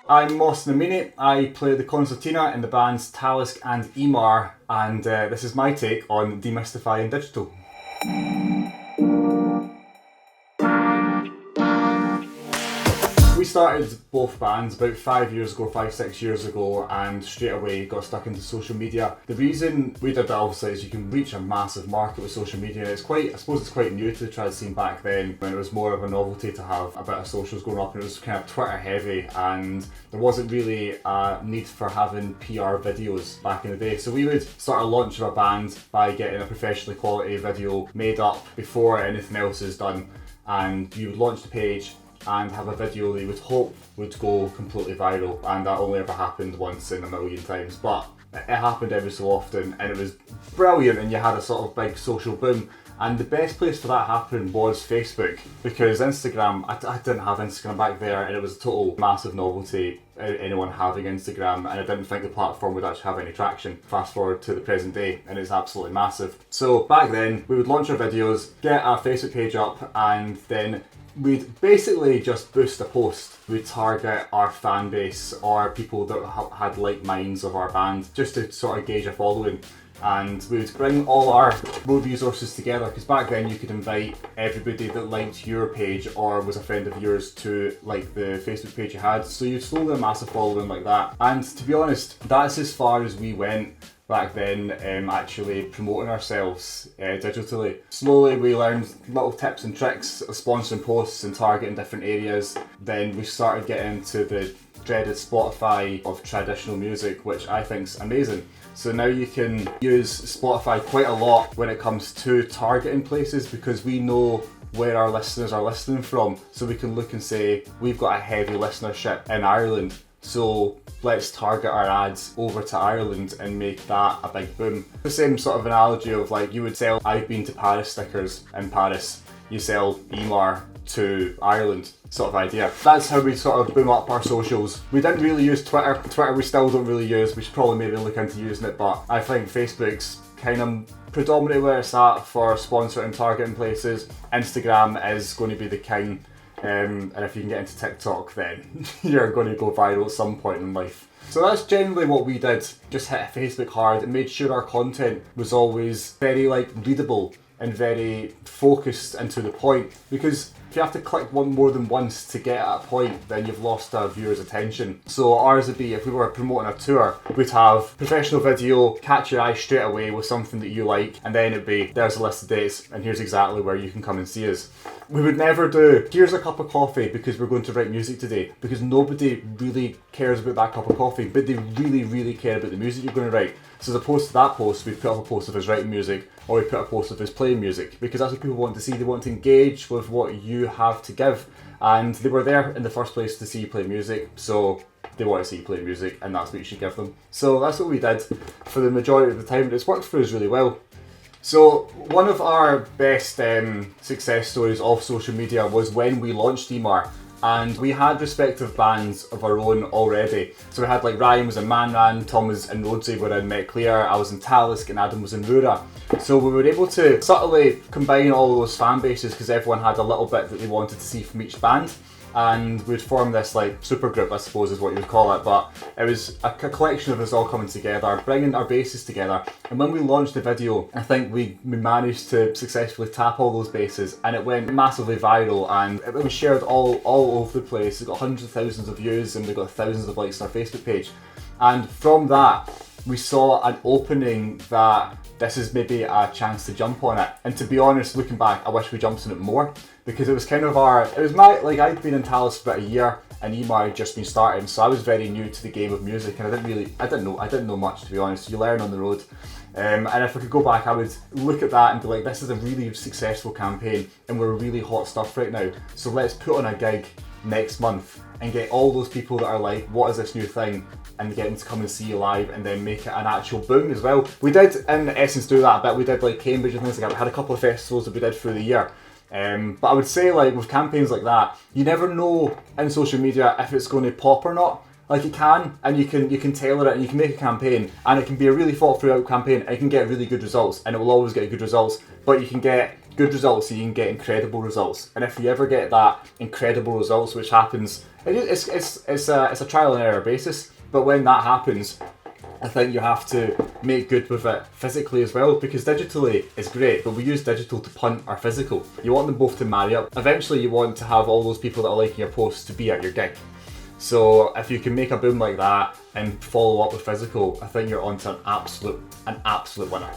I'm Mohsen Amini. I play the concertina in the bands Talisk and Ímar, and this is my take on demystifying digital. We started both bands about 5, 6 years ago, and straight away got stuck into social media. The reason we did that obviously is you can reach a massive market with social media. I suppose it's quite new to the trad scene back then, when it was more of a novelty to have a bit of socials going up, and it was kind of Twitter heavy, and there wasn't really a need for having PR videos back in the day. So we would start a launch of a band by getting a professionally quality video made up before anything else is done, and you would launch the page and have a video that you would hope would go completely viral, and that only ever happened once in a million times, but it happened every so often, and it was brilliant, and you had a sort of big social boom. And the best place for that happened was Facebook, because Instagram, I didn't have Instagram back there, and it was a total massive novelty, anyone having Instagram, and I didn't think the platform would actually have any traction. Fast forward to the present day, and it's absolutely massive. So back then, we would launch our videos, get our Facebook page up, and then we'd basically just boost a post. We'd target our fan base or people that had like minds of our band, just to sort of gauge a following. And we would bring all our road resources together, because back then you could invite everybody that liked your page or was a friend of yours to like the Facebook page you had. So you'd slowly a massive following like that. And to be honest, that's as far as we went back then, actually promoting ourselves digitally. Slowly we learned little tips and tricks of sponsoring posts and targeting different areas. Then we started getting into the dreaded Spotify of traditional music, which I think's amazing. So now you can use Spotify quite a lot when it comes to targeting places, because we know where our listeners are listening from. So we can look and say, we've got a heavy listenership in Ireland, so let's target our ads over to Ireland and make that a big boom. The same sort of analogy of like, you would sell I've been to Paris stickers in Paris, you sell Ímar to Ireland sort of idea. That's how we sort of boom up our socials. We didn't really use Twitter. Twitter we still don't really use. We should probably maybe look into using it, but I think Facebook's kind of predominantly where it's at for sponsoring and targeting places. Instagram is going to be the king. And if you can get into TikTok, then you're going to go viral at some point in life. So that's generally what we did. Just hit Facebook hard and made sure our content was always very readable and very focused and to the point, because if you have to click one more than once to get at a point, then you've lost our viewers' attention. So ours would be, if we were promoting a tour, we'd have professional video, catch your eye straight away with something that you like, and then it'd be, there's a list of dates, and here's exactly where you can come and see us. We would never do, here's a cup of coffee because we're going to write music today, because nobody really cares about that cup of coffee, but they really, really care about the music you're going to write. So as opposed to that post, we'd put up a post of us writing music, or we'd put a post of us playing music, because that's what people want to see. They want to engage with what you have to give, and they were there in the first place to see you play music, so they want to see you play music, and that's what you should give them. So that's what we did for the majority of the time, and it's worked for us really well. So one of our best success stories of social media was when we launched Ímar, and we had respective bands of our own already. So we had like Ryan was in Manran, Tom was in Rhodesy, were in Met Clear, I was in Talisk, and Adam was in Rura. So we were able to subtly combine all those fan bases, because everyone had a little bit that they wanted to see from each band. And we'd form this like super group, I suppose is what you would call it, but it was a collection of us all coming together, bringing our bases together. And when we launched the video, I think we managed to successfully tap all those bases, and it went massively viral, and it was shared all over the place. It got hundreds of thousands of views, and we got thousands of likes on our Facebook page. And from that, we saw an opening that this is maybe a chance to jump on it. And to be honest, looking back, I wish we jumped on it more, because it was kind of I'd been in Talisk for about a year, and Ímar had just been starting, so I was very new to the game of music, and I didn't know much, to be honest. You learn on the road. And if I could go back, I would look at that and be like, this is a really successful campaign, and we're really hot stuff right now. So let's put on a gig next month and get all those people that are like, what is this new thing? And get them to come and see you live, and then make it an actual boom as well. We did, in essence, do that a bit. We did like Cambridge and things like that. We had a couple of festivals that we did through the year. But I would say, like, with campaigns like that, you never know in social media if it's going to pop or not. Like, it can, and you can tailor it, and you can make a campaign, and it can be a really thought through campaign, and it can get really good results, and it will always get good results, but you can get good results so you can get incredible results. And if you ever get that incredible results, which happens, it's a trial and error basis, but when that happens, I think you have to make good with it physically as well, because digitally is great, but we use digital to punt our physical. You want them both to marry up. Eventually you want to have all those people that are liking your posts to be at your gig. So if you can make a boom like that and follow up with physical, I think you're onto an absolute winner.